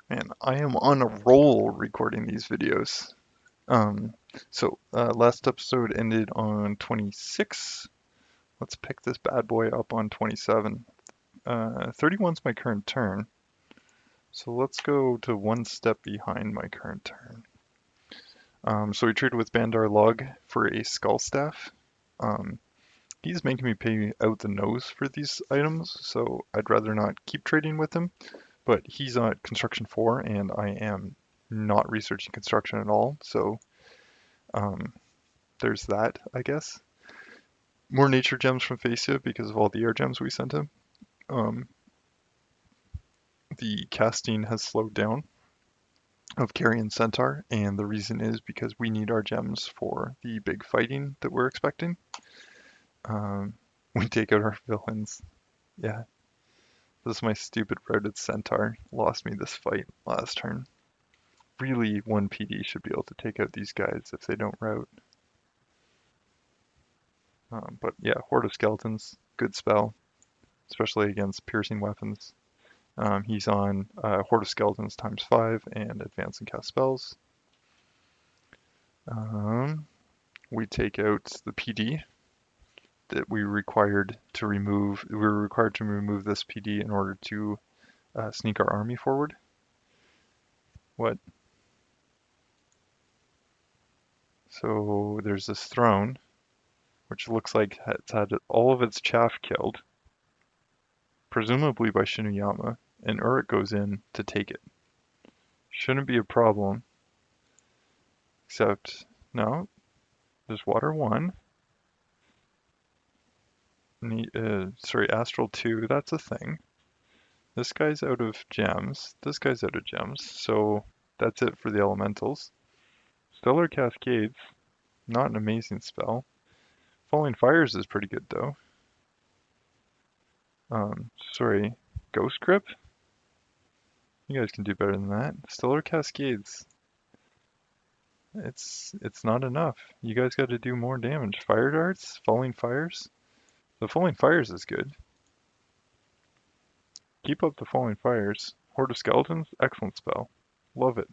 Man, I am on a roll recording these videos. Um, last episode ended on 26. Let's pick this bad boy up on 27. 31's my current turn, so let's go to one step behind my current turn. So we traded with Bandar Log for a Skull Staff. Um, he's making me pay out the nose for these items, so I'd rather not keep trading with him. But he's on construction 4, and I am not researching construction at all, so um, there's that, I guess. More nature gems from Facia because of all the air gems we sent him. Um, the casting has slowed down of Carrion Centaur, and the reason is because we need our gems for the big fighting that we're expecting. Um, we take out our villains. Yeah, this is my stupid routed Centaur. Lost me this fight last turn. Really, one PD should be able to take out these guys if they don't route. But yeah, Horde of Skeletons, good spell, especially against piercing weapons. He's on Horde of Skeletons times 5 and advance and cast spells. We take out the PD that we required to remove. We were required to remove this PD in order to sneak our army forward. What? So there's this throne, which looks like it's had all of its chaff killed, presumably by Shinuyama, and Uruk goes in to take it. Shouldn't be a problem, except, no, there's water 1. Sorry, Astral 2, that's a thing. This guy's out of gems. This guy's out of gems, so that's it for the elementals. Stellar Cascades, not an amazing spell. Falling Fires is pretty good though. Sorry, Ghost Grip? You guys can do better than that. Stellar Cascades. It's not enough. You guys got to do more damage. Fire Darts, Falling Fires. The Falling Fires is good. Keep up the Falling Fires. Horde of Skeletons, excellent spell. Love it.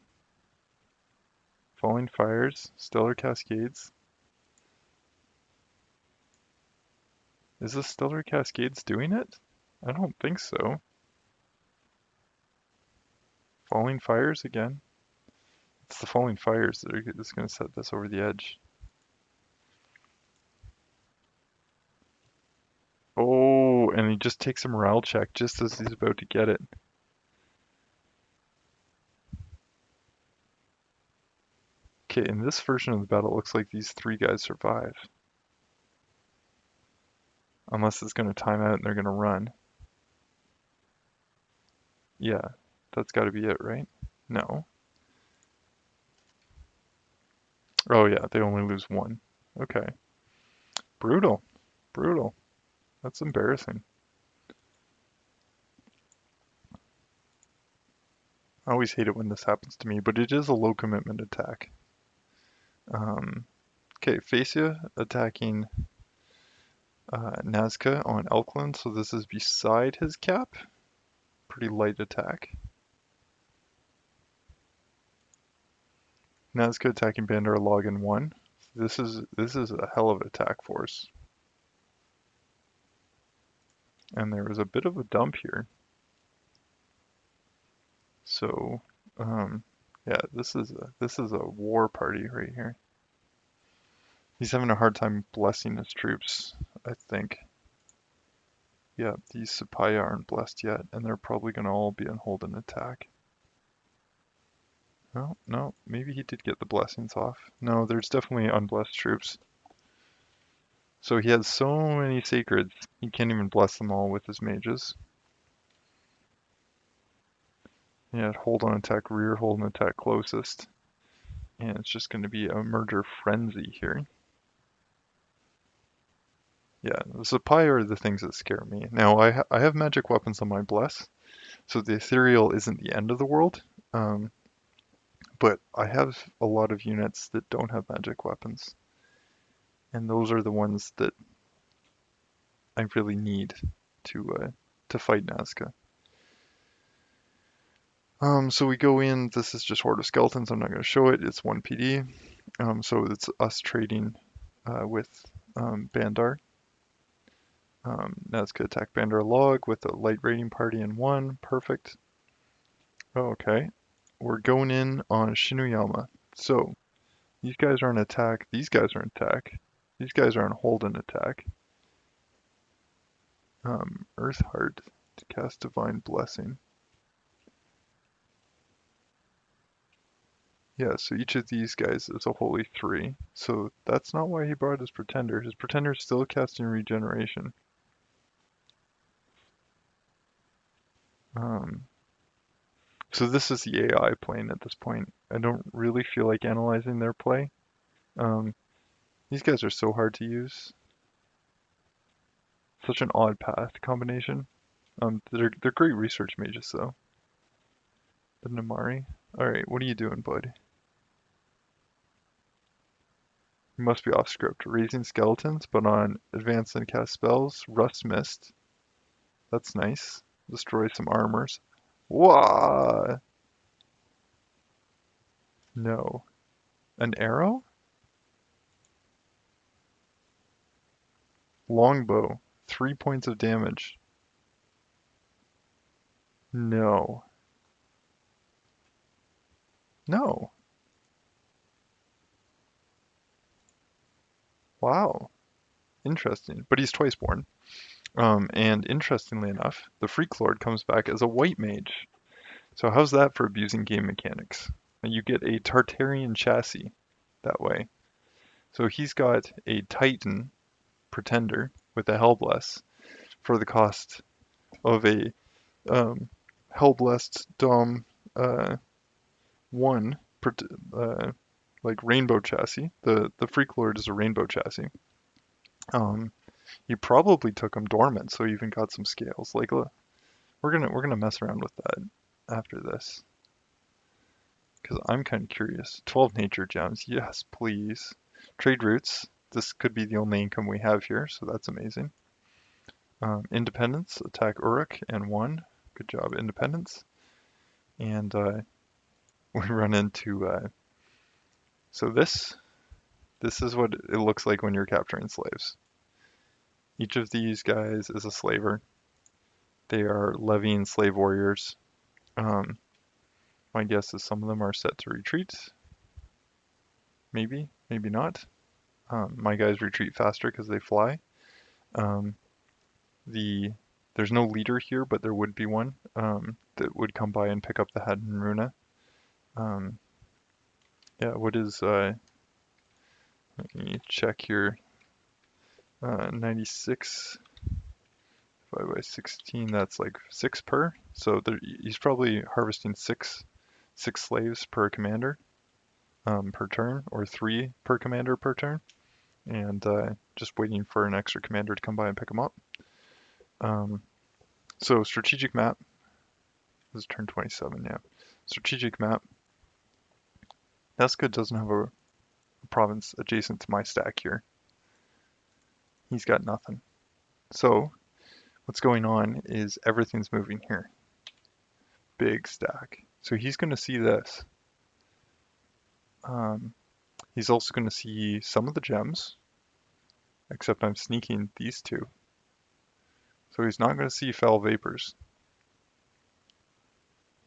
Falling Fires, Stellar Cascades. Is the Stellar Cascades doing it? I don't think so. Falling Fires again. It's the Falling Fires that's going to set this over the edge. Oh, and he just takes a morale check just as he's about to get it. Okay, in this version of the battle, it looks like these 3 guys survive. Unless it's going to time out and they're going to run. Yeah, that's got to be it, right? No. Oh yeah, they only lose 1. Okay. Brutal. Brutal. That's embarrassing. I always hate it when this happens to me, but it is a low commitment attack. Okay, Facia attacking Nazca on Elkland, so this is beside his cap. Pretty light attack. Nazca attacking Bandar Log in 1. This is a hell of an attack force. And there was a bit of a dump here. So, yeah, this is a war party right here. He's having a hard time blessing his troops, I think. Yeah, these Sapaya aren't blessed yet, and they're probably going to all be on hold and attack. No, no, maybe he did get the blessings off. No, there's definitely unblessed troops. So he has so many sacreds, he can't even bless them all with his mages. Yeah, hold on attack rear, hold on attack closest. And it's just going to be a murder frenzy here. Yeah, the Sapaya are the things that scare me. Now, I have magic weapons on my bless, so the ethereal isn't the end of the world. But I have a lot of units that don't have magic weapons. And those are the ones that I really need to fight Nazca. So we go in, this is just Horde of Skeletons, I'm not going to show it, it's 1 PD. So it's us trading with Bandar. Nazca attack Bandar log with a light raiding party in 1, perfect. Oh, okay, we're going in on Shinuyama. So these guys are on attack, these guys are on attack, these guys are on hold and attack. Earth Heart to cast Divine Blessing. Yeah, so each of these guys is a holy 3. So that's not why he brought his Pretender. His Pretender is still casting Regeneration. Um, so this is the AI playing at this point. I don't really feel like analyzing their play. Um, these guys are so hard to use. Such an odd path combination. They're great research mages though. The Namari. Alright, what are you doing, bud? You must be off script. Raising skeletons, but on advance and cast spells. Rust Mist. That's nice. Destroy some armors. Wah! No. An arrow? Longbow. 3 points of damage. No. No. Wow. Interesting. But he's twice born. And interestingly enough, the Freak Lord comes back as a white mage. So how's that for abusing game mechanics? And you get a Tartarian chassis that way. So he's got a Titan Pretender with a Hellbless for the cost of a Hellblessed Dom 1 uh, like rainbow chassis. The Freak Lord is a rainbow chassis. Um, he probably took him dormant, so he even got some scales. Like, look, we're gonna mess around with that after this, because I'm kind of curious. 12 nature gems, yes, please. Trade routes. This could be the only income we have here, so that's amazing. Independence, attack Uruk and 1. Good job, Independence. And we run into so this is what it looks like when you're capturing slaves. Each of these guys is a slaver. They are levying slave warriors. My guess is some of them are set to retreat. Maybe, maybe not. My guys retreat faster because they fly. Um, there's no leader here, but there would be one that would come by and pick up the Hadden Runa. Yeah, what is let me check here. 96 5 by 16. That's like 6 per. So he's probably harvesting six slaves per commander per turn, or 3 per commander per turn, and just waiting for an extra commander to come by and pick them up. So strategic map. This is turn 27, yeah. Strategic map. Nazca doesn't have a province adjacent to my stack here. He's got nothing. So what's going on is everything's moving here. Big stack. So he's going to see this. He's also going to see some of the gems, except I'm sneaking these 2. So he's not going to see Foul Vapors.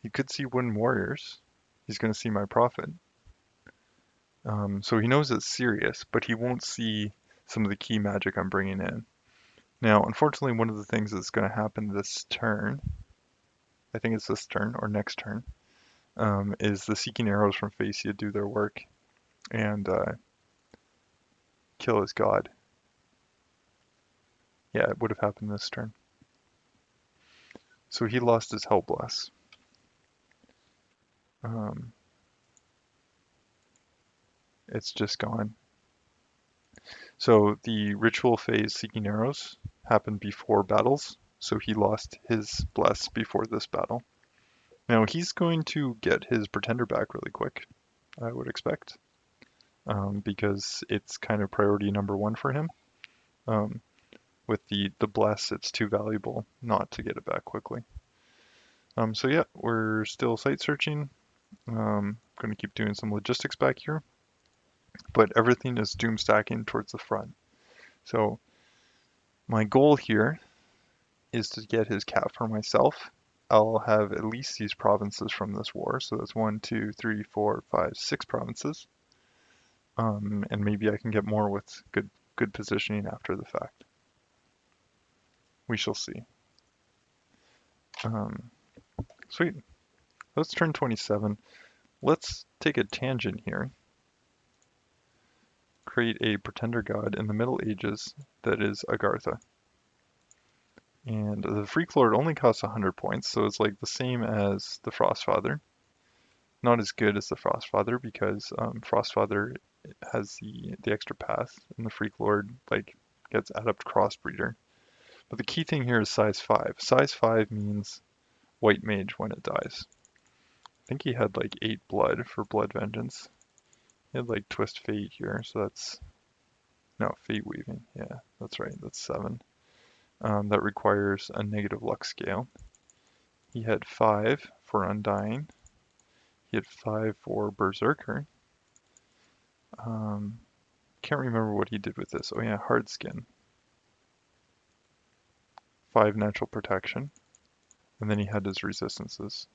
He could see Wooden Warriors. He's going to see my Prophet. So he knows it's serious, but he won't see some of the key magic I'm bringing in. Now, unfortunately, one of the things that's going to happen this turn, I think it's this turn or next turn, is the Seeking Arrows from Phasia do their work and kill his god. Yeah, it would have happened this turn. So he lost his Hellbless. It's just gone. So the ritual phase Seeking Arrows happened before battles, so he lost his bless before this battle. Now he's going to get his Pretender back really quick, I would expect, because it's kind of priority number 1 for him. With the bless, it's too valuable not to get it back quickly. So yeah, we're still site searching. Going to keep doing some logistics back here, but everything is doom stacking towards the front. So my goal here is to get his cap for myself. I'll have at least these provinces from this war. So that's 1, 2, 3, 4, 5, 6 provinces. And maybe I can get more with good positioning after the fact. We shall see. Um, Sweet. Let's turn 27. Let's take a tangent here. Create a pretender god in the Middle Ages that is Agartha. And the Freak Lord only costs 100 points, so it's like the same as the Frostfather. Not as good as the Frostfather because Frostfather has the extra path, and the Freak Lord like gets Adept Crossbreeder. But the key thing here is size 5. Size 5 means White Mage when it dies. I think he had like 8 blood for Blood Vengeance. He had like Twist Fate here, so that's... No, Fate Weaving. Yeah, that's right, that's 7. That requires a negative luck scale. He had 5 for Undying. He had 5 for Berserker. Can't remember what he did with this. Oh yeah, Hard Skin. 5 natural protection. And then he had his resistances.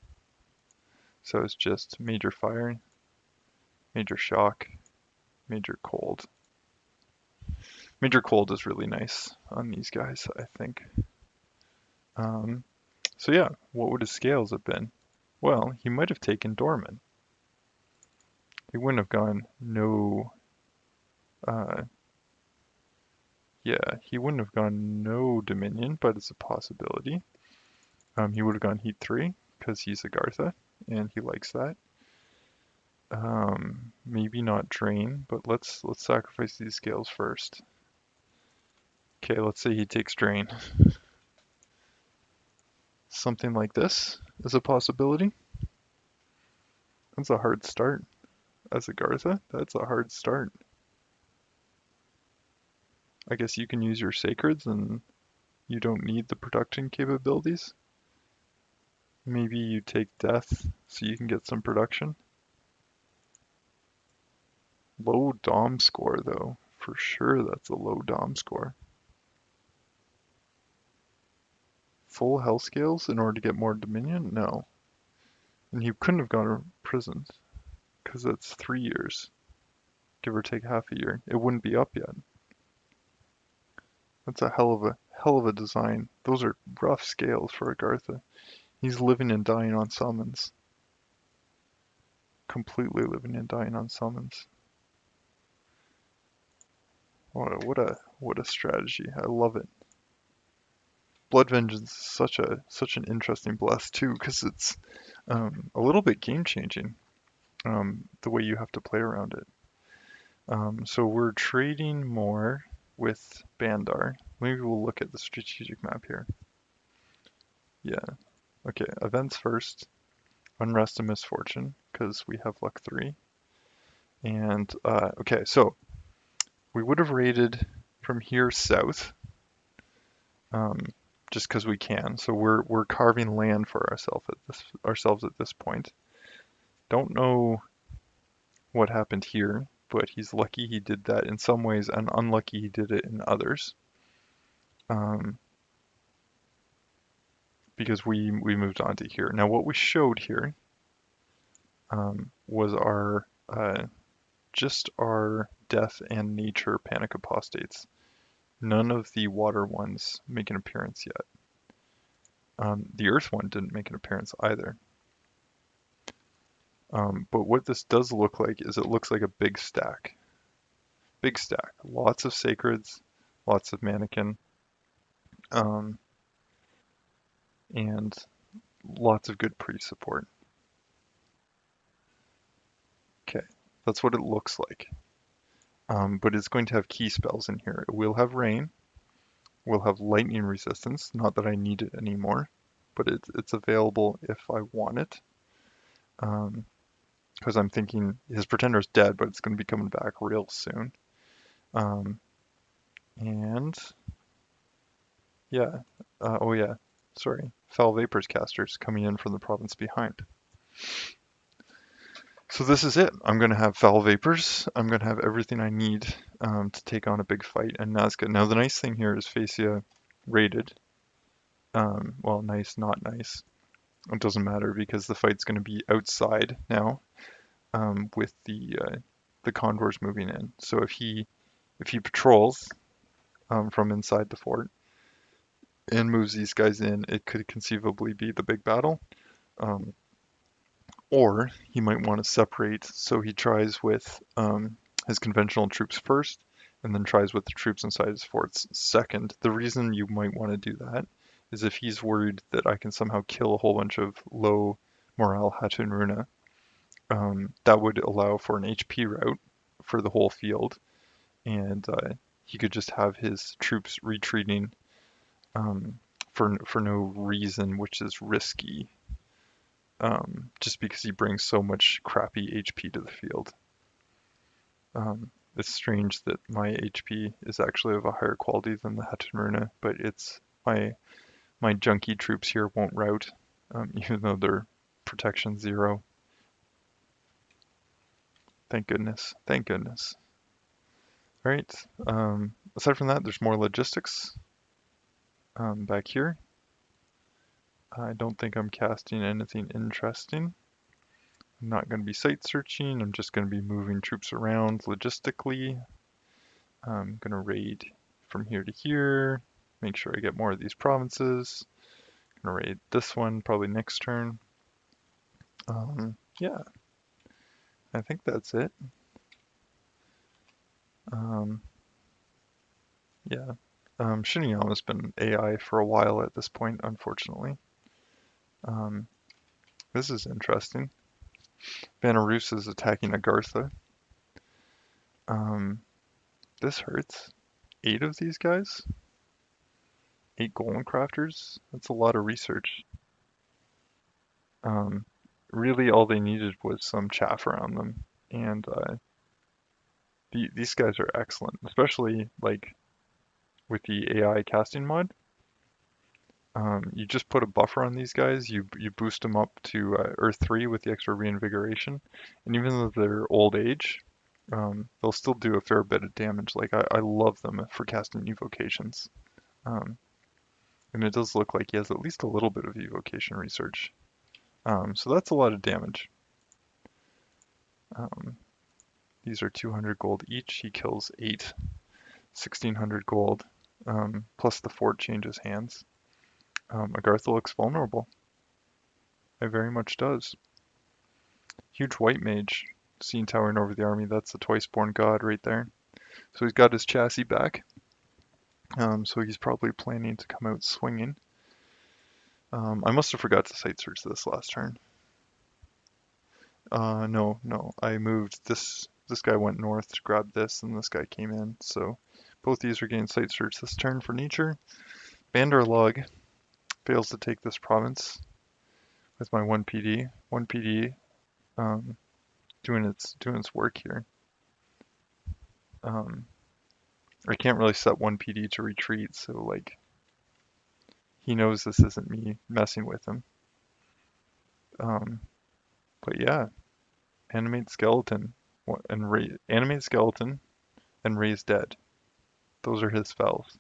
So it's just Major Fire, Major Shock, Major Cold. Major Cold is really nice on these guys, I think. So yeah, what would his scales have been? Well, he might have taken Dormant. He wouldn't have gone no... yeah, he wouldn't have gone no Dominion, but it's a possibility. He would have gone Heat 3, because he's Agartha, and he likes that. Maybe not Drain, but let's sacrifice these scales first. Okay, let's say he takes Drain. Something like this is a possibility. That's a hard start. As Agartha, that's a hard start. I guess you can use your Sacreds and you don't need the production capabilities. Maybe you take Death so you can get some production. Low Dom score though. For sure that's a low Dom score. Full health scales in order to get more Dominion? No. And he couldn't have gone to prison because that's 3 years. Give or take half a year. It wouldn't be up yet. That's a hell of a design. Those are rough scales for Agartha. He's living and dying on summons. Completely living and dying on summons. What a strategy. I love it. Blood Vengeance is such an interesting blast too, because it's a little bit game changing. The way you have to play around it. So we're trading more with Bandar. Maybe we'll look at the strategic map here. Yeah. Okay, events first. Unrest and Misfortune, because we have luck 3. And, okay, so we would have raided from here south, just because we can. So we're carving land for ourselves at this point. Don't know what happened here, but he's lucky he did that in some ways and unlucky he did it in others. Because we moved on to here. Now what we showed here was our just our death and nature panic apostates. None of the water ones make an appearance yet. The earth one didn't make an appearance either. But what this does look like is it looks like a big stack. Big stack. Lots of sacreds, lots of mannequin, and lots of good priest support. Okay, that's what it looks like. But it's going to have key spells in here. It will have rain. We'll have lightning resistance. Not that I need it anymore, but it's available if I want it. Because I'm thinking his pretender's dead, but it's going to be coming back real soon. And yeah, oh yeah, sorry. Foul Vapors casters coming in from the province behind. So this is it. I'm going to have Foul Vapors. I'm going to have everything I need to take on a big fight in Nazca. Now the nice thing here is Facia rated. Well, nice, not nice. It doesn't matter because the fight's going to be outside now with the condors moving in. So if he patrols from inside the fort and moves these guys in, it could conceivably be the big battle. Um, or he might want to separate, so he tries with his conventional troops first, and then tries with the troops inside his forts second. The reason you might want to do that is if he's worried that I can somehow kill a whole bunch of low morale Hatun Runa, that would allow for an HP route for the whole field, and he could just have his troops retreating for no reason, which is risky, just because he brings so much crappy HP to the field. It's strange that my HP is actually of a higher quality than the Hatunruna, but it's my junky troops here won't rout, even though they're protection 0. Thank goodness. Thank goodness. All right. Aside from that, there's more logistics back here. I don't think I'm casting anything interesting. I'm not going to be site searching. I'm just going to be moving troops around logistically. I'm going to raid from here to here. Make sure I get more of these provinces. I'm going to raid this one probably next turn. Yeah, I think that's it. Yeah, Shinyama's been AI for a while at this point, unfortunately. This is interesting. Bannerus is attacking Agartha. This hurts. 8 of these guys? 8 golem crafters? That's a lot of research. Really all they needed was some chaff around them. And these guys are excellent, especially like with the AI casting mod. You just put a buffer on these guys, you boost them up to Earth 3 with the extra reinvigoration, and even though they're old age, they'll still do a fair bit of damage. Like I love them for casting evocations. And it does look like he has at least a little bit of evocation research. So that's a lot of damage. These are 200 gold each. He kills 8, 1600 gold, plus the fort changes hands. Agartha looks vulnerable. It very much does. Huge white mage seen towering over the army. That's the twice-born god right there. So he's got his chassis back. So he's probably planning to come out swinging. I must have forgot to site search this last turn. No. I moved this. This guy went north to grab this, and this guy came in. So both these are getting site search this turn for nature. Bandar Log fails to take this province with my 1 PD. 1 PD doing its work here. I can't really set 1 PD to retreat, so like he knows this isn't me messing with him. But yeah, animate skeleton and animate skeleton and raise dead. Those are his spells.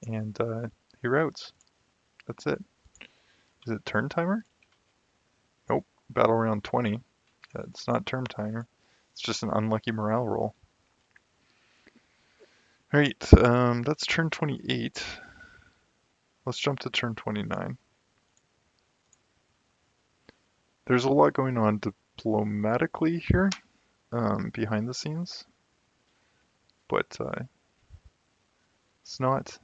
And he routs. That's it. Is it turn timer? Nope. Battle round 20. It's not turn timer. It's just an unlucky morale roll. Alright, that's turn 28. Let's jump to turn 29. There's a lot going on diplomatically here, behind the scenes, but it's not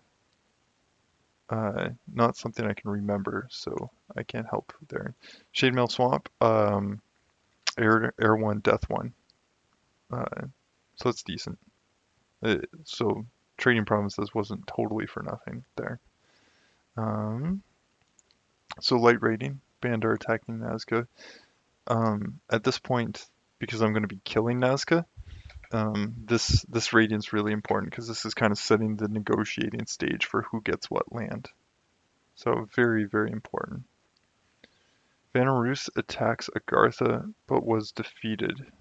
something I can remember, so I can't help there. Shade Mail Swamp, air 1, death 1, so it's decent. So trading provinces wasn't totally for nothing there. So light rating, Bandar attacking Nazca. At this point, because I'm going to be killing Nazca, this radiant's really important because this is kind of setting the negotiating stage for who gets what land. So very, very important. Vanarus attacks Agartha, but was defeated.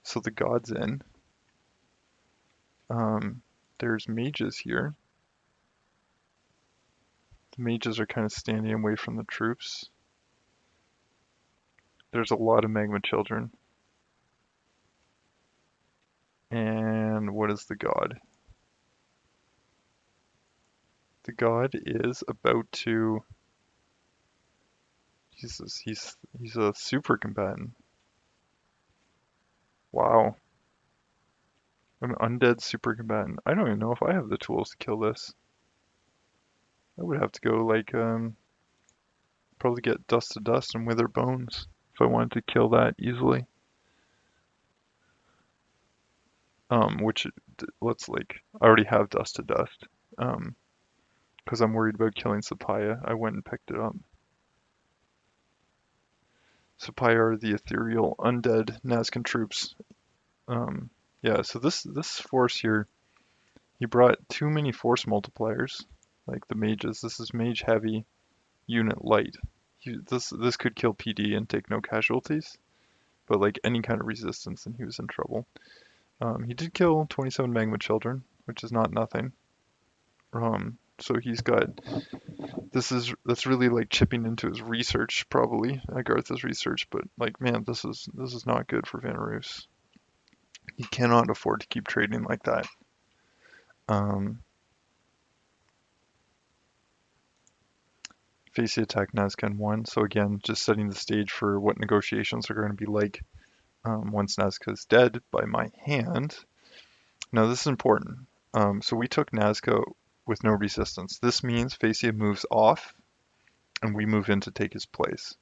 So the god's in. Um, there's mages here. The mages are kind of standing away from the troops. There's a lot of magma children. And what is the god? The god is about to. Jesus, he's a super combatant. Wow, an undead super combatant. I don't even know if I have the tools to kill this. I would have to go like probably get dust to dust and wither bones if I wanted to kill that easily. Which let's like I already have dust to dust. Because I'm worried about killing Sapaya. I went and picked it up. Sapaya are the ethereal undead Nazcan troops. Um, yeah, so this force here, he brought too many force multipliers, like the mages. This is mage heavy, unit light. This could kill PD and take no casualties, but like any kind of resistance, and he was in trouble. He did kill 27 magma children, which is not nothing. So he's got that's really like chipping into his research, probably Agartha's research. But like, man, this is not good for Vanarus. He cannot afford to keep trading like that. Um, Face the attack Nazca in 1. So again, just setting the stage for what negotiations are going to be like once Nazca is dead by my hand. Now this is important. So we took Nazca with no resistance. This means Facia moves off and we move in to take his place.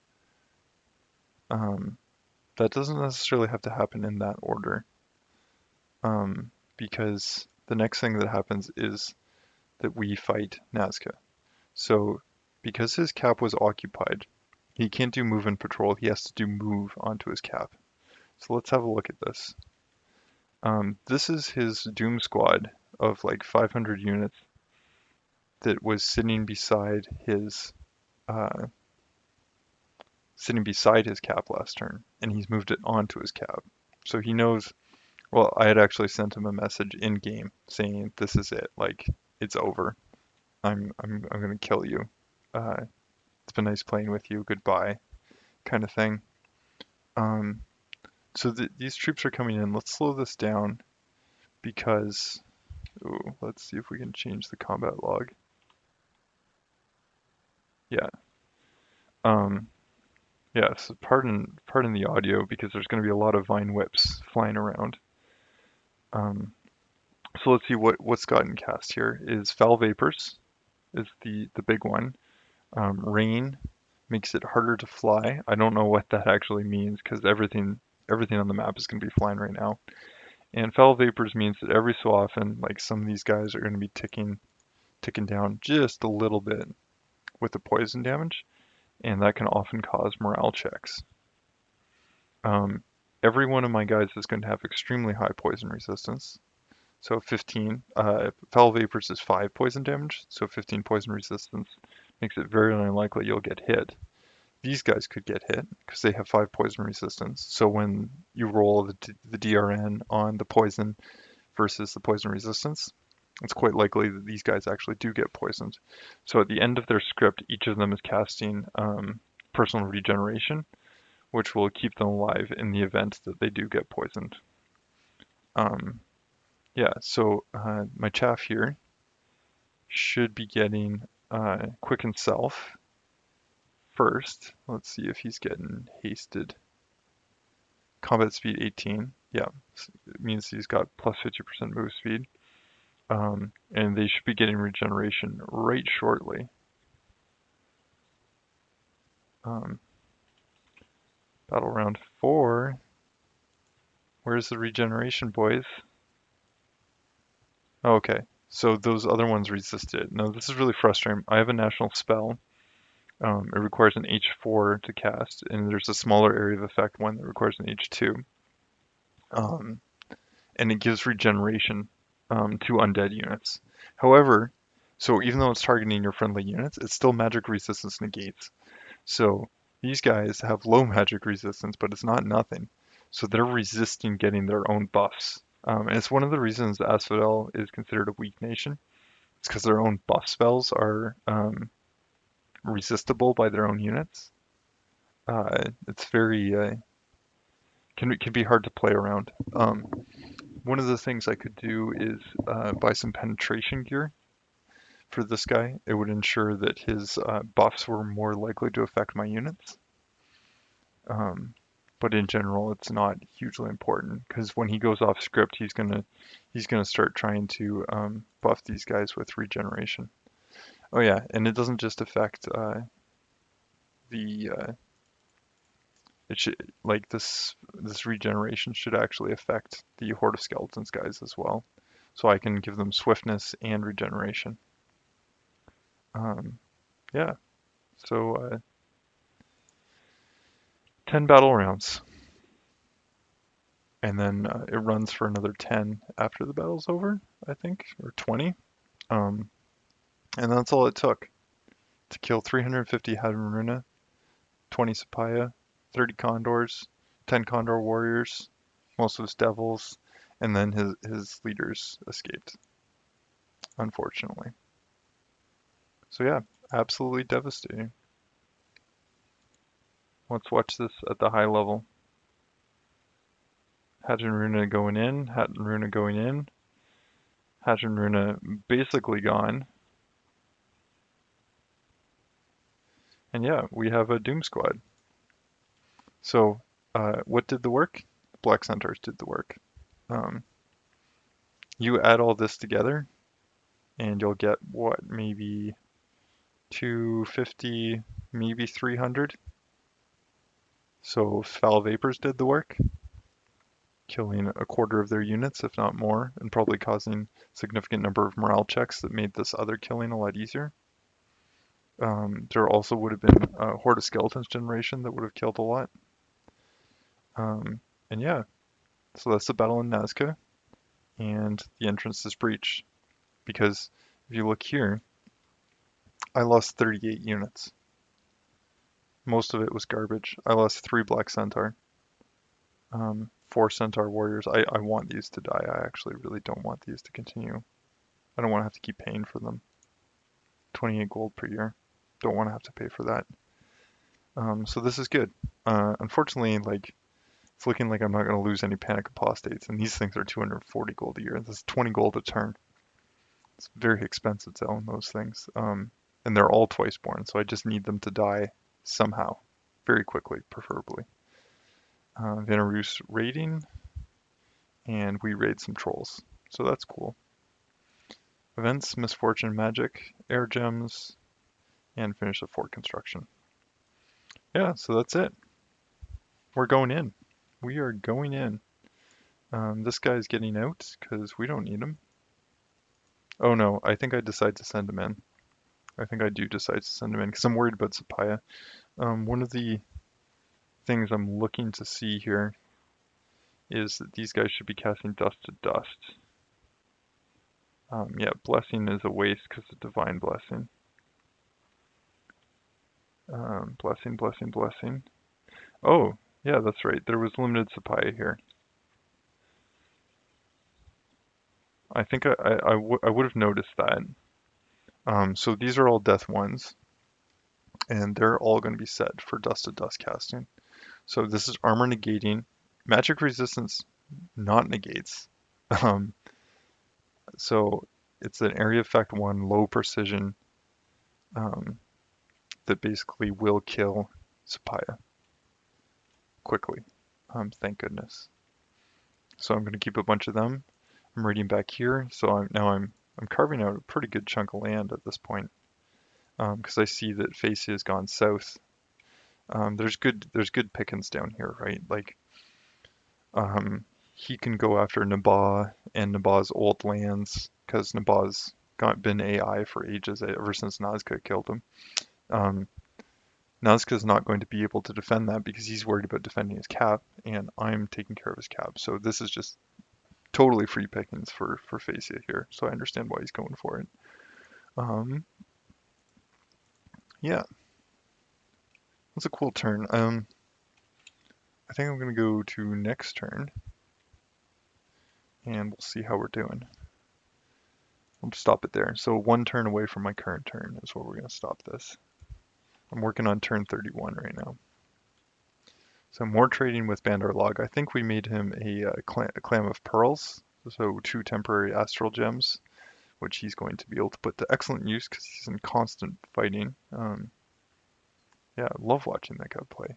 That doesn't necessarily have to happen in that order, because the next thing that happens is that we fight Nazca. So because his cap was occupied, he can't do move and patrol, he has to do move onto his cap. So let's have a look at this. This is his Doom Squad of like 500 units that was uh, sitting beside his cap last turn, and he's moved it onto his cap. So he knows. Well, I had actually sent him a message in game saying, "This is it. Like it's over. I'm gonna kill you. It's been nice playing with you. Goodbye," kind of thing. Um, so these troops are coming in. Let's slow this down because. Ooh, let's see if we can change the combat log. Yeah. Um, yeah. So pardon the audio because there's going to be a lot of vine whips flying around. So let's see what's gotten cast here is foul vapors is the big one. Rain makes it harder to fly. I don't know what that actually means because everything on the map is going to be flying right now. And foul vapors means that every so often, like some of these guys are going to be ticking down just a little bit with the poison damage, and that can often cause morale checks. Um, every one of my guys is going to have extremely high poison resistance. So 15, foul vapors is 5 poison damage, so 15 poison resistance makes it very unlikely you'll get hit. These guys could get hit because they have 5 poison resistance. So when you roll the DRN on the poison versus the poison resistance, it's quite likely that these guys actually do get poisoned. So at the end of their script, each of them is casting personal regeneration, which will keep them alive in the event that they do get poisoned. Yeah, so my chaff here should be getting Quicken Self first. Let's see if he's getting hasted. Combat speed 18. Yeah, it means he's got plus 50% move speed. And they should be getting regeneration right shortly. Battle round 4. Where's the regeneration, boys? Oh, okay, so those other ones resisted. No, this is really frustrating. I have a national spell. It requires an H4 to cast, and there's a smaller area of effect one that requires an H2. And it gives regeneration to undead units. However, So even though it's targeting your friendly units, it's still magic resistance negates. So these guys have low magic resistance, but it's not nothing. So they're resisting getting their own buffs. And it's one of the reasons Asphodel is considered a weak nation. It's because their own buff spells are resistible by their own units. It's very can be hard to play around. One of the things I could do is buy some penetration gear for this guy. It would ensure that his buffs were more likely to affect my units. Um, but in general, it's not hugely important because when he goes off script, he's gonna start trying to buff these guys with regeneration. Oh yeah, and it doesn't just affect the it should like this regeneration should actually affect the Horde of Skeletons guys as well. So I can give them swiftness and regeneration. Um, yeah, so 10 battle rounds, and then it runs for another 10 after the battle's over, I think, or 20. Um, and that's all it took to kill 350 Hadron 20 Sapaya, 30 Condors, 10 Condor Warriors, most of his devils, and then his leaders escaped, unfortunately. So yeah, absolutely devastating. Let's watch this at the high level. Hadron Runa going in, Hadron Runa going in, Hadron Runa basically gone. And yeah, we have a Doom Squad. So what did the work? Black Centaurs did the work. Um, you add all this together, and you'll get what, maybe 250, maybe 300. So Foul Vapors did the work, killing a quarter of their units, if not more, and probably causing a significant number of morale checks that made this other killing a lot easier. There also would have been a Horde of Skeletons generation that would have killed a lot. And yeah, so that's the battle in Nazca, and the entrance is breached. Because if you look here, I lost 38 units. Most of it was garbage. I lost 3 Black Centaur, 4 Centaur Warriors. I want these to die. I actually really don't want these to continue. I don't want to have to keep paying for them. 28 gold per year. Don't want to have to pay for that. So this is good. Unfortunately, like it's looking like I'm not going to lose any Panic Apostates, and these things are 240 gold a year. This is 20 gold a turn. It's very expensive to own those things. And they're all twice born, so I just need them to die somehow, very quickly, preferably. Venerus raiding, and we raid some trolls, so that's cool. Events, Misfortune Magic, Air Gems, and finish the fort construction. Yeah, so that's it. We're going in. We are going in. This guy's getting out because we don't need him. Oh no, I think I decide to send him in. I think I do decide to send him in because I'm worried about Sapaya. One of the things I'm looking to see here is that these guys should be casting Dust to Dust. Yeah, Blessing is a waste because of Divine Blessing. Blessing, Blessing, Blessing. Oh, yeah, that's right. There was limited Sapaya here. I think I would have noticed that. So these are all Death 1s, and they're all going to be set for Dust to Dust casting. So this is armor negating, magic resistance not negates. Um, so it's an area effect 1, low precision, that basically will kill Sapaya quickly. Thank goodness. So I'm going to keep a bunch of them. I'm reading back here, so I'm carving out a pretty good chunk of land at this point, because I see that Facey has gone south. There's good pickings down here, right? Like he can go after Nabaa and Nabaa's old lands because Nabaa's been AI for ages, ever since Nazca killed him. Nazca's not going to be able to defend that because he's worried about defending his cap, and I'm taking care of his cap. So this is just totally free pickings for Facia here. So I understand why he's going for it. Um, yeah, that's a cool turn. I think I'm gonna go to next turn, and we'll see how we're doing. I'll stop it there. So one turn away from my current turn is where we're gonna stop this. I'm working on turn 31 right now. So more trading with Bandar Log. I think we made him a clam of pearls, so 2 temporary astral gems, which he's going to be able to put to excellent use because he's in constant fighting. Yeah, I love watching that guy play.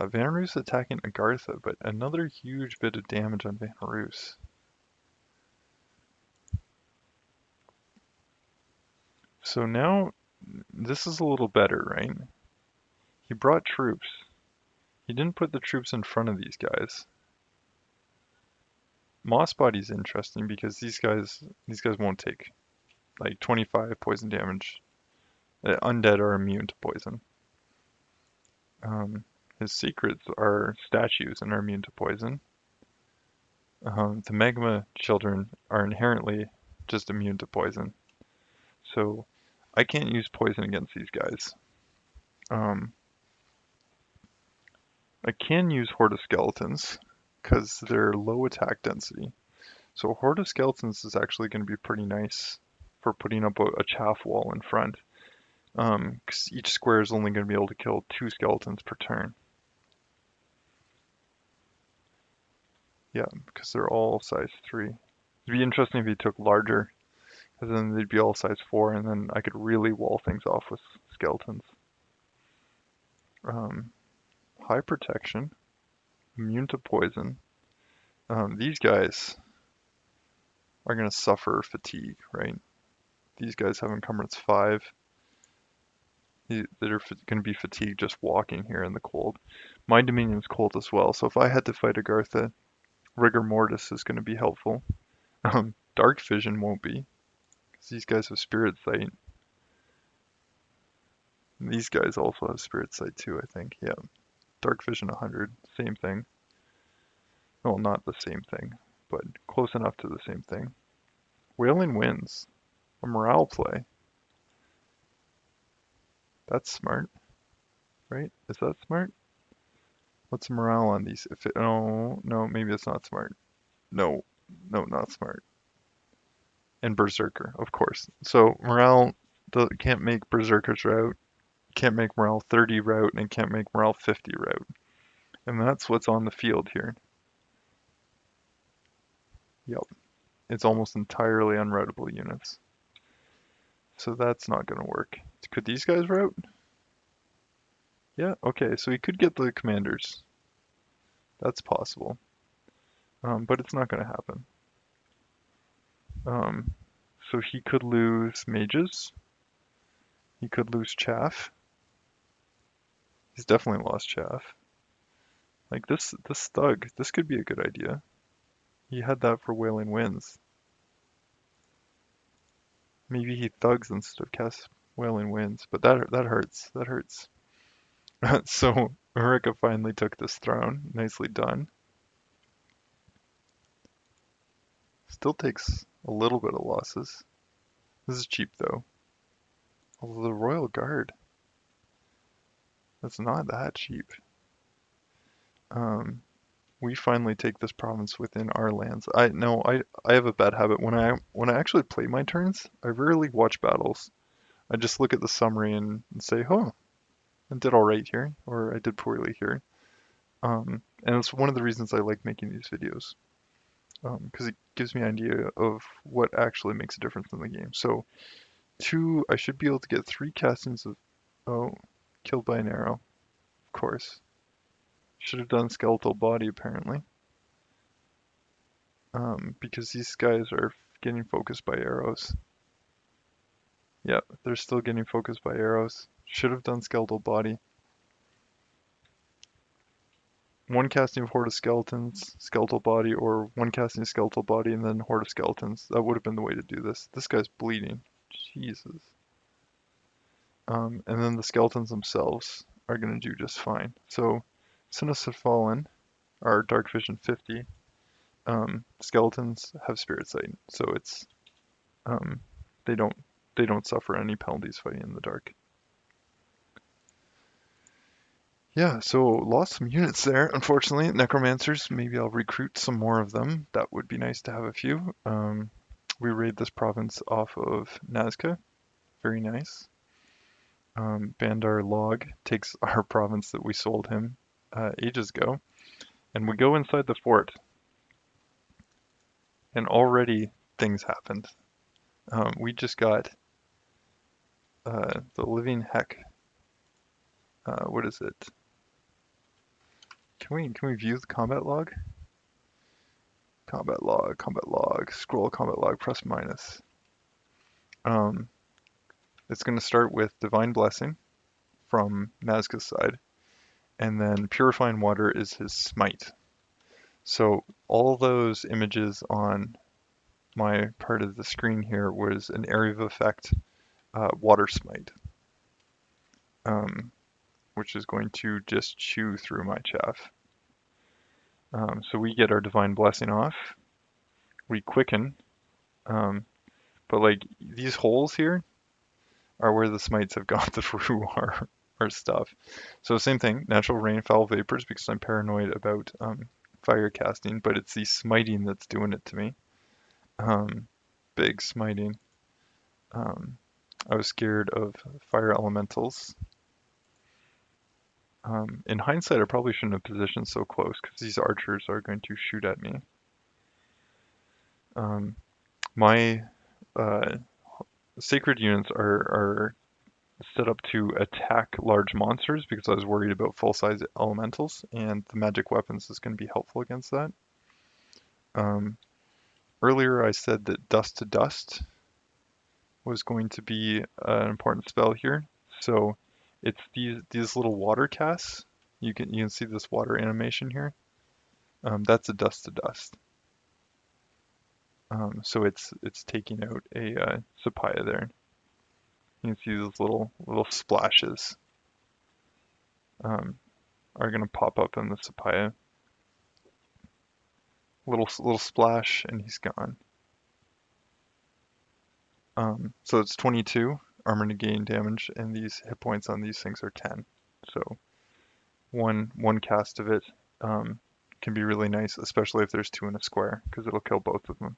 Van Roos attacking Agartha, but another huge bit of damage on Van Roos. So now this is a little better, right? He brought troops. He didn't put the troops in front of these guys. Moss Body's interesting because these guys won't take like 25 poison damage. Undead are immune to poison. His secrets are statues and are immune to poison. The Magma children are inherently just immune to poison. So I can't use poison against these guys. Um, I can use Horde of Skeletons because they're low attack density. So Horde of Skeletons is actually going to be pretty nice for putting up a chaff wall in front. Because each square is only going to be able to kill 2 skeletons per turn. Yeah, because they're all size 3. It'd be interesting if he took larger, because then they'd be all size 4, and then I could really wall things off with skeletons. High protection, immune to poison. These guys are going to suffer fatigue, right? These guys have encumbrance 5. That are going to be fatigued just walking here in the cold. My Dominion's cold as well, so if I had to fight Agartha, Rigor Mortis is going to be helpful. Dark Vision won't be, because these guys have Spirit Sight. And these guys also have Spirit Sight too, I think. Yeah. Dark Vision 100, same thing. Well, not the same thing, but close enough to the same thing. Wailing Winds, a morale play. That's smart, right? Is that smart? What's morale on these? If it, oh, no, maybe it's not smart. No, no, not smart. And Berserker, of course. So morale can't make Berserker's route, can't make morale 30 route, and can't make morale 50 route. And that's what's on the field here. Yep. It's almost entirely unroutable units. So that's not going to work. Could these guys route? Yeah, okay, so he could get the commanders. That's possible. But it's not going to happen. So he could lose mages. He could lose chaff. He's definitely lost chaff. Like this thug, this could be a good idea. He had that for Wailing Winds. Maybe he thugs instead of casts Wailing Winds, but that hurts. That hurts. So Marika finally took this throne. Nicely done. Still takes a little bit of losses. This is cheap though. Although the Royal Guard, that's not that cheap. We finally take this province within our lands. I have a bad habit when I actually play my turns. I rarely watch battles. I just look at the summary and say, "Oh, I did all right here," or "I did poorly here." And it's one of the reasons I like making these videos, because it gives me an idea of what actually makes a difference in the game. So I should be able to get 3 castings of, oh, killed by an arrow, of course. Should have done skeletal body apparently. Because these guys are getting focused by arrows. Yep, they're still getting focused by arrows. Should have done skeletal body. 1 casting of Horde of Skeletons, skeletal body, or 1 casting of skeletal body and then Horde of Skeletons. That would have been the way to do this. This guy's bleeding. Jesus. And then the skeletons themselves are going to do just fine. So, Sinister Fallen are Dark Vision 50. Skeletons have Spirit Sight, so it's they don't they don't suffer any penalties fighting in the dark. Yeah, so lost some units there, unfortunately. Necromancers, maybe I'll recruit some more of them. That would be nice to have a few. We raid this province off of Nazca. Very nice. Bandar Log takes our province that we sold him ages ago. And we go inside the fort, and already things happened. We just got the living heck. What is it? Can we view the combat log? Combat log, scroll combat log, plus minus. Um, it's going to start with Divine Blessing from Nazca's side, and then Purifying Water is his smite. So all those images on my part of the screen here was an area of effect water smite, which is going to just chew through my chaff. So we get our Divine Blessing off, we quicken, but like these holes here are where the smites have gone through our stuff. So same thing, natural rain, foul vapors, because I'm paranoid about fire casting, but it's the smiting that's doing it to me. Big smiting. I was scared of fire elementals. In hindsight, I probably shouldn't have positioned so close because these archers are going to shoot at me. My sacred units are set up to attack large monsters because I was worried about full-size elementals, and the magic weapons is going to be helpful against that. Earlier I said that Dust to Dust was going to be an important spell here. So it's these little water casts. You can see this water animation here. That's a Dust to Dust. So it's taking out a Sapaya there. You can see those little splashes are going to pop up in the Sapaya. Little splash, and he's gone. So it's 22 armor to gain damage, and these hit points on these things are 10. So one cast of it can be really nice, especially if there's two in a square, because it'll kill both of them.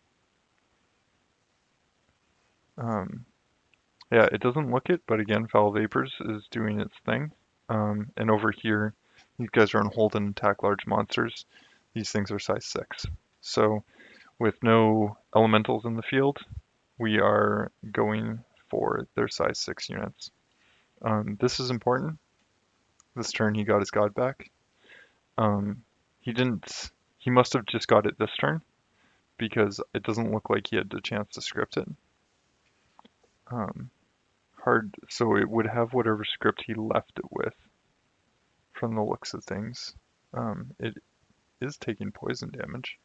Yeah, it doesn't look it, but again, Foul Vapors is doing its thing. And over here, these guys are on hold and attack large monsters. These things are size 6. So with no elementals in the field, we are going for their size 6 units. This is important. This turn he got his god back. He must have just got it this turn because it doesn't look like he had the chance to script it. So it would have whatever script he left it with from the looks of things. It is taking poison damage.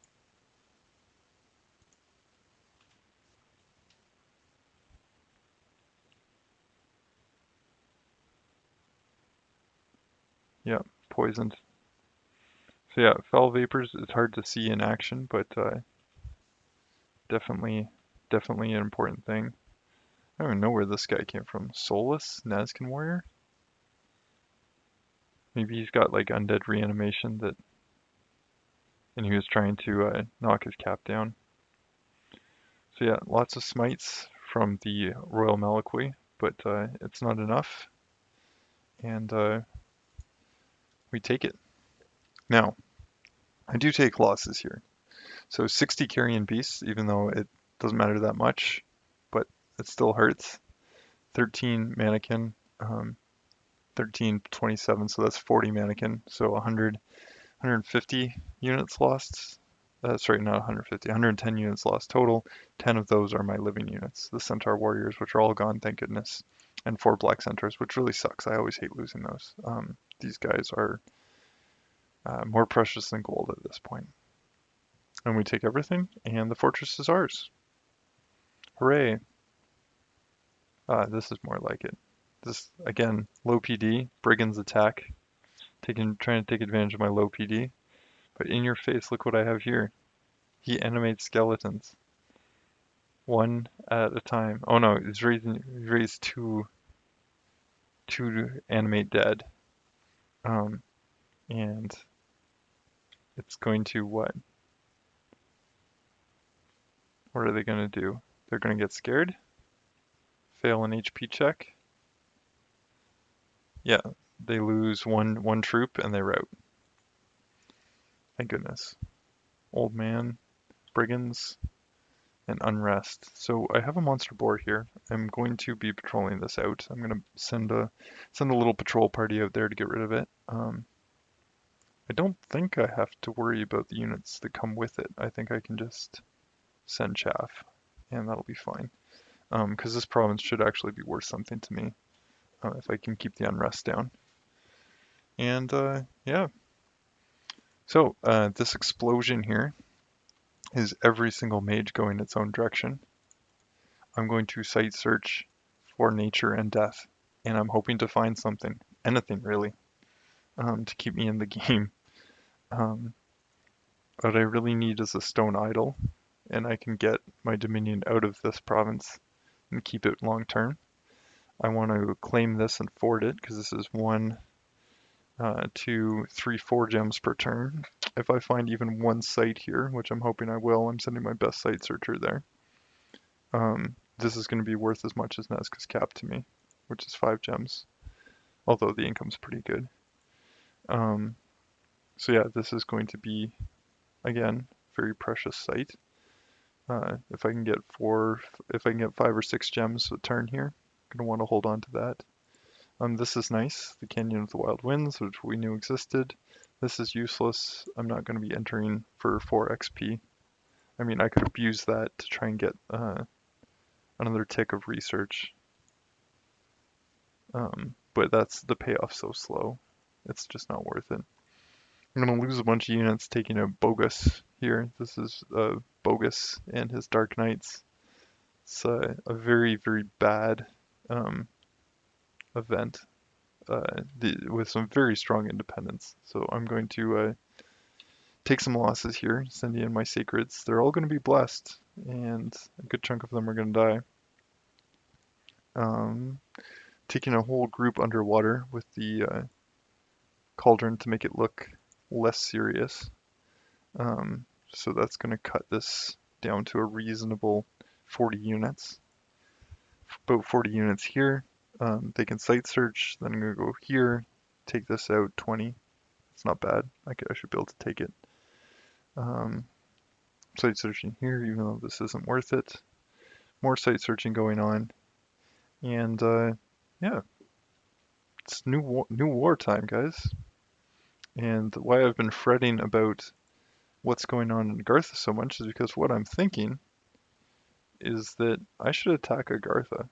Yeah, poisoned. So yeah, Foul Vapors is hard to see in action, but definitely an important thing. I don't even know where this guy came from. Soulless Nazcan Warrior? Maybe he's got like undead reanimation and he was trying to knock his cap down. So yeah, lots of smites from the Royal Maliquy, but it's not enough, and we take it. Now, I do take losses here. So 60 carrion beasts, even though it doesn't matter that much, but it still hurts. 13 mannequin, 13, 27, so that's 40 mannequin, so 150 units lost. Sorry, not 150, 110 units lost total. 10 of those are my living units, the Centaur Warriors, which are all gone, thank goodness, and 4 Black Centaurs, which really sucks. I always hate losing those. These guys are more precious than gold at this point. And we take everything, and the fortress is ours. Hooray! This is more like it. This, again, low PD, Brigands attack, trying to take advantage of my low PD. But in your face, look what I have here. He animates skeletons. one at a time. Oh no, it's raised two to animate dead. Um, and it's going to what? What are they going to do? They're going to get scared, fail an HP check. Yeah, they lose one troop and they rout. Thank goodness. Old man, brigands, and unrest. So I have a monster boar here. I'm going to be patrolling this out. I'm going to send a little patrol party out there to get rid of it. I don't think I have to worry about the units that come with it. I think I can just send chaff, and that'll be fine. Because this province should actually be worth something to me if I can keep the unrest down. And yeah, so this explosion here is every single mage going its own direction. I'm going to site search for nature and death, and I'm hoping to find something, anything really, to keep me in the game. Um, what I really need is a stone idol, and I can get my dominion out of this province and keep it long term. I want to claim this and fort it because this is 1, 2, 3, 4 gems per turn. If I find even one site here, which I'm hoping I will, I'm sending my best site searcher there. This is going to be worth as much as Nazca's cap to me, which is 5 gems, although the income's pretty good. So yeah, this is going to be, again, very precious site. If I can get 5 or 6 gems a turn here, I'm gonna want to hold on to that. This is nice, the Canyon of the Wild Winds, which we knew existed. This is useless. I'm not going to be entering for 4 XP. I mean, I could abuse that to try and get another tick of research. But that's the payoff so slow. It's just not worth it. I'm going to lose a bunch of units taking a Bogus here. This is Bogus and his Dark Knights. It's a very, very bad event with some very strong independence. So I'm going to take some losses here, sending in my Sacreds. They're all going to be blessed, and a good chunk of them are going to die. Taking a whole group underwater with the cauldron to make it look less serious. So that's going to cut this down to a reasonable 40 units. About 40 units here. They can site search, then I'm going to go here, take this out, 20. It's not bad. I should be able to take it. Site searching here, even though this isn't worth it. More site searching going on. And yeah, it's new war time, guys. And why I've been fretting about what's going on in Agartha so much is because what I'm thinking is that I should attack Agartha.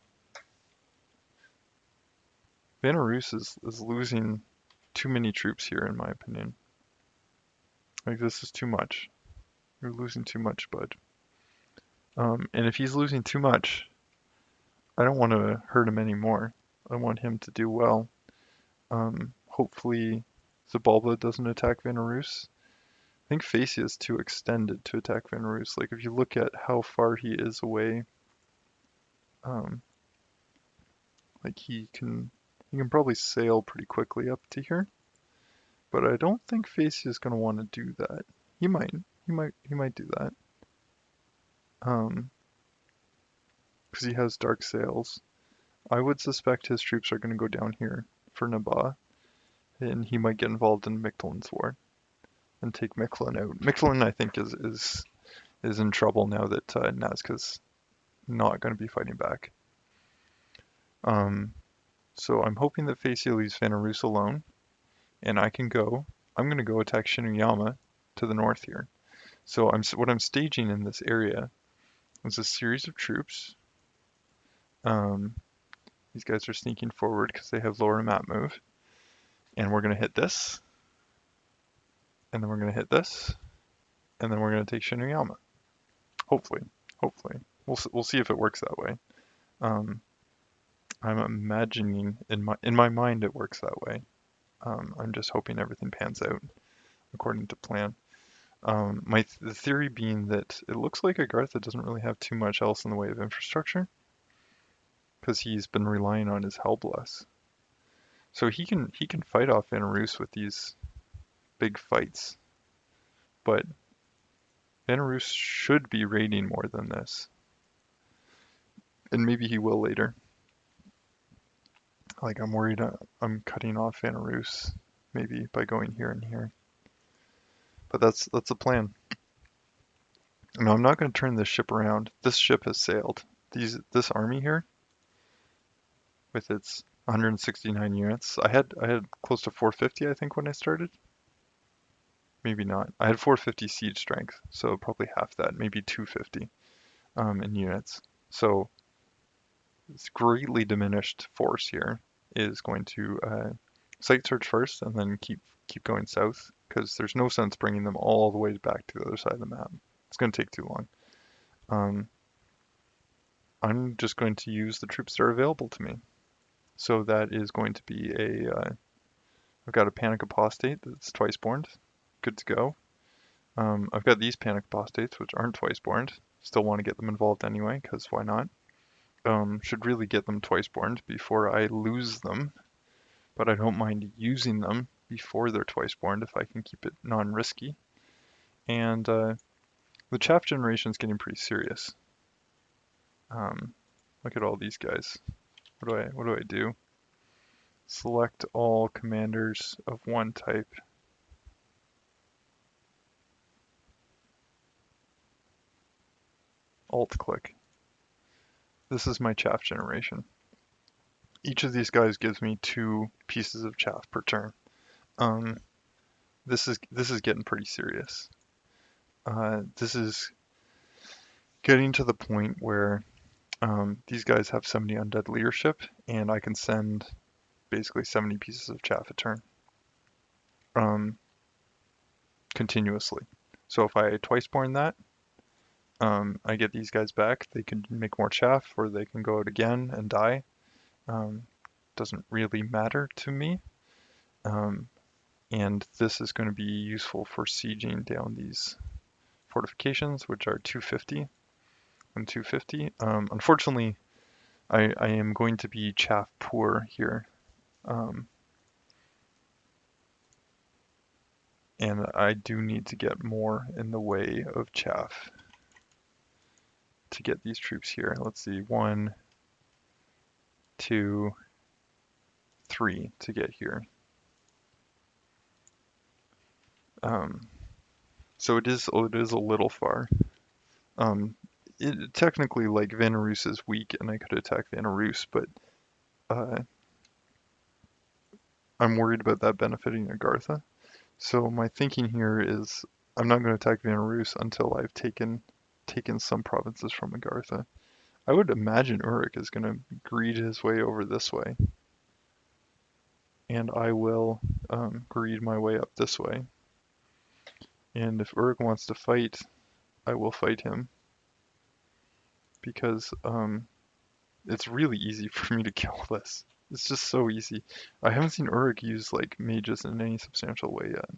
Vanarus is losing too many troops here, in my opinion. Like, this is too much. You're losing too much, bud. And if he's losing too much, I don't want to hurt him anymore. I want him to do well. Hopefully, Zabalba doesn't attack Vanarus. I think Facia is too extended to attack Vanarus. Like, if you look at how far he is away, like he can probably sail pretty quickly up to here. But I don't think Facia is going to want to do that. He might do that. Because he has dark sails. I would suspect his troops are going to go down here for Nabaa, and he might get involved in Mictlan's war and take Mictlan out. Mictlan, I think, is in trouble now that Nazca's not going to be fighting back. So I'm hoping that Facia leaves Vanarus alone, and I can go. I'm going to go attack Shinuyama to the north here. So what I'm staging in this area is a series of troops. These guys are sneaking forward because they have lower map move. And we're going to hit this. And then we're going to hit this. And then we're going to take Shinuyama. Hopefully. We'll see if it works that way. I'm imagining in my mind it works that way. I'm just hoping everything pans out according to plan. The theory being that it looks like Agartha doesn't really have too much else in the way of infrastructure because he's been relying on his Hellbless. So he can fight off Vanarus with these big fights, but Vanarus should be raiding more than this, and maybe he will later. Like I'm worried I'm cutting off Vanarus maybe by going here and here, but that's the plan. No, I'm not going to turn this ship around. This ship has sailed. This army here with its 169 units. I had close to 450 I think when I started. Maybe not. I had 450 siege strength, so probably half that, maybe 250 in units. So this greatly diminished force here is going to site search first and then keep going south because there's no sense bringing them all the way back to the other side of the map. It's going to take too long. Um, I'm just going to use the troops that are available to me. So that is going to be I've got a Panic Apostate that's twice born, good to go. I've got these Panic Apostates which aren't twice born, still want to get them involved anyway, because why not? Should really get them twice born before I lose them, but I don't mind using them before they're twice born if I can keep it non-risky. And the chaff generation is getting pretty serious. Look at all these guys. What do I do? Select all commanders of one type. Alt click. This is my chaff generation. Each of these guys gives me 2 pieces of chaff per turn. This is getting pretty serious. This is getting to the point where these guys have 70 undead leadership, and I can send basically 70 pieces of chaff a turn continuously. So if I twice born that, I get these guys back. They can make more chaff, or they can go out again and die. Doesn't really matter to me. And this is going to be useful for sieging down these fortifications, which are 250 and 250. Unfortunately, I am going to be chaff poor here. And I do need to get more in the way of chaff to get these troops here. Let's see, 1, 2, 3 to get here. So it is a little far. Technically, like, Vanarus is weak and I could attack Vanarus, but I'm worried about that benefiting Agartha. So my thinking here is I'm not going to attack Vanarus until I've taken some provinces from Agartha. I would imagine Uruk is going to greed his way over this way. And I will greed my way up this way. And if Uruk wants to fight, I will fight him. Because it's really easy for me to kill this. It's just so easy. I haven't seen Uruk use like mages in any substantial way yet.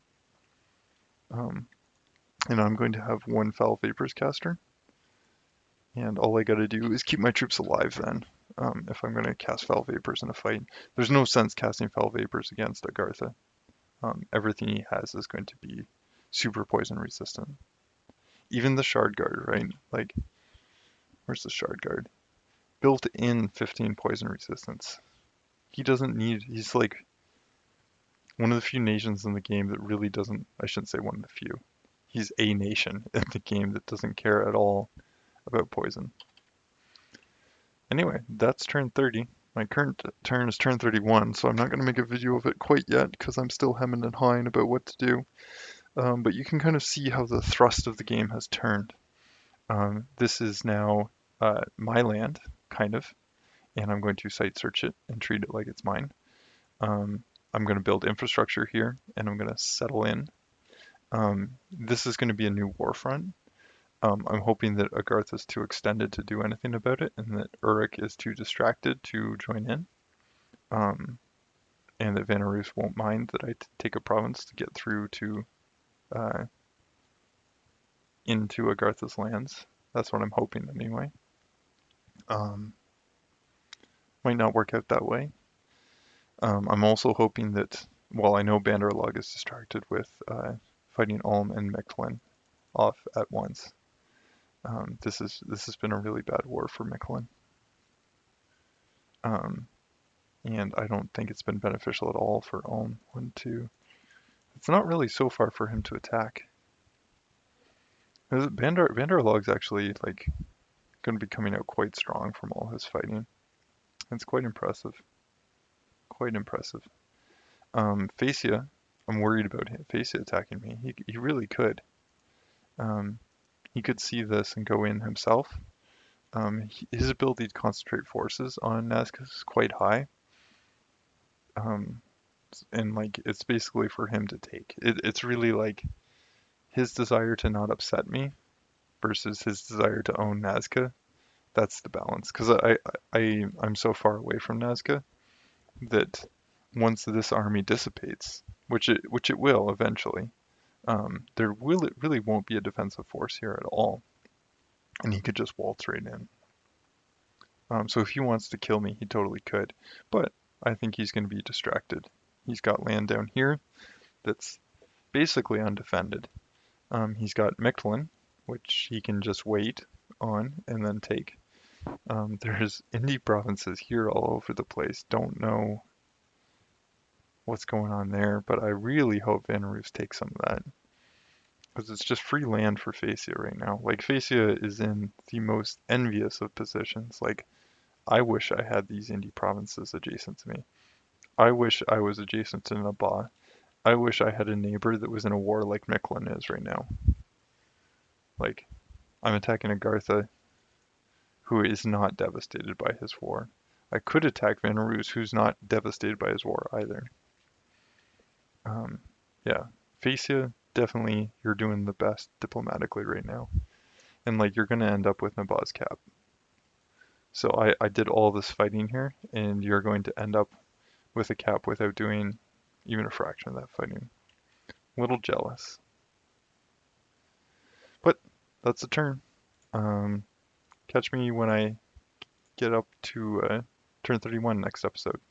And I'm going to have 1 Foul Vapors caster. And all I gotta do is keep my troops alive then. If I'm gonna cast Foul Vapors in a fight. There's no sense casting Foul Vapors against Agartha. Everything he has is going to be super poison resistant. Even the Shard Guard, right? Like, where's the Shard Guard? Built in 15 poison resistance. He's like one of the few nations in the game that really doesn't, I shouldn't say one of the few. He's a nation in the game that doesn't care at all about poison. Anyway, that's turn 30. My current turn is turn 31, so I'm not going to make a video of it quite yet because I'm still hemming and hawing about what to do. But you can kind of see how the thrust of the game has turned. This is now my land, kind of, and I'm going to site search it and treat it like it's mine. I'm going to build infrastructure here, and I'm going to settle in. This is going to be a new war front. I'm hoping that Agartha is too extended to do anything about it, and that Uruk is too distracted to join in. And that Vanarus won't mind that I take a province to get through to into Agartha's lands. That's what I'm hoping anyway. Um, might not work out that way. I'm also hoping that, well, I know Banderlog is distracted with fighting Ulm and Mechlin off at once. This has been a really bad war for Mechlin. Um, and I don't think it's been beneficial at all for Ulm. One, two. It's not really so far for him to attack. Banderlog's actually like going to be coming out quite strong from all his fighting. It's quite impressive. Quite impressive. Facia, I'm worried about him. Facia attacking me. He really could. Um, he could see this and go in himself. His ability to concentrate forces on Nazca is quite high. Um, and like it's basically for him to take. It's really like his desire to not upset me versus his desire to own Nazca. That's the balance. Because I'm so far away from Nazca that once this army dissipates, which it will eventually, there really won't be a defensive force here at all, and he could just waltz right in. So if he wants to kill me, he totally could, but I think he's going to be distracted. He's got land down here that's basically undefended. He's got Mechlin, which he can just wait on and then take. There's indie provinces here all over the place. Don't know what's going on there, but I really hope Van Roos takes some of that. Because it's just free land for Facia right now. Like, Facia is in the most envious of positions. Like, I wish I had these indie provinces adjacent to me. I wish I was adjacent to Nabha. I wish I had a neighbor that was in a war like Mechlin is right now. Like, I'm attacking Agartha, who is not devastated by his war. I could attack Van Roos, who's not devastated by his war either. Um, yeah, Facia, definitely you're doing the best diplomatically right now. And like you're gonna end up with Nabha's cap. So I did all this fighting here, and you're going to end up with a cap without doing even a fraction of that fighting. A little jealous. But that's a turn. Catch me when I get up to turn 31 next episode.